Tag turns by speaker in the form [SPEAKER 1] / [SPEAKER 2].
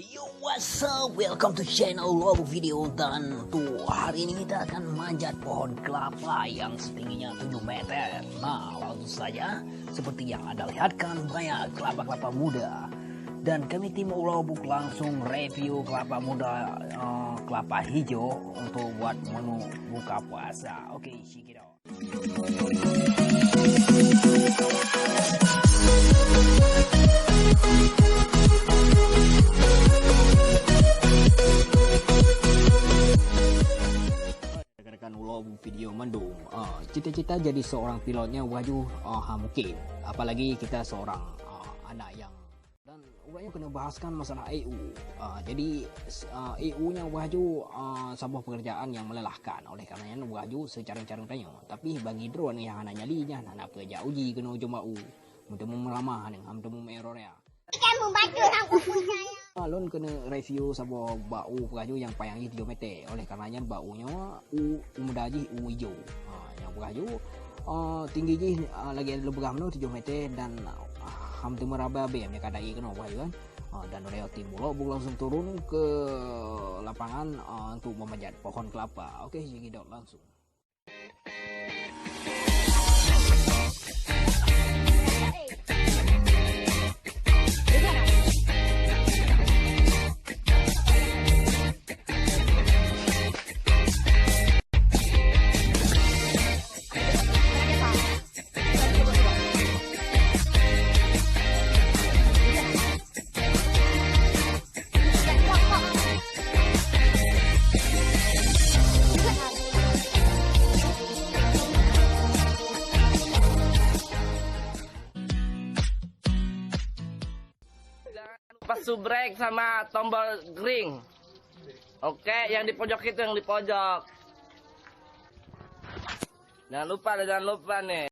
[SPEAKER 1] Yo, what's up? Welcome to channel Lobo Video. Dan tuh hari ini kita akan manjat pohon kelapa yang setingginya 7 meter. Nah, langsung saja seperti yang Anda lihatkan, banyak kelapa-kelapa muda. Dan kami tim Lobuk langsung review kelapa muda, kelapa hijau untuk buat menu buka puasa. Oke, check it out. Video mendung, cita-cita jadi seorang pilotnya wajib mungkin, apalagi kita seorang anak yang, dan urangnya kena bahaskan masalah EU. Jadi EU-nya wajib sebuah pekerjaan yang melelahkan, oleh karenanya wajib secara-cara tanya. Tapi bagi drone yang anak nyalinya, anak kerja uji kena jumpa untuk memeramah dengan untuk errornya.
[SPEAKER 2] Ikan membantu orang umumnya.
[SPEAKER 1] Lon kena review sebuah bau peraju yang panjangnya 3 meter. Oleh karenanya baunya muda je hijau. Yang peraju tinggi je lagi ada lebih ramai 7 meter dan hampir meraba BM yang kadai kena peraju kan. Dan oleh tim Lobuk langsung turun ke lapangan untuk memanjat pohon kelapa. Okey, kita langsung.
[SPEAKER 3] Pas subrek sama tombol ring. Oke, yang di pojok itu yang di pojok. Jangan lupa nih.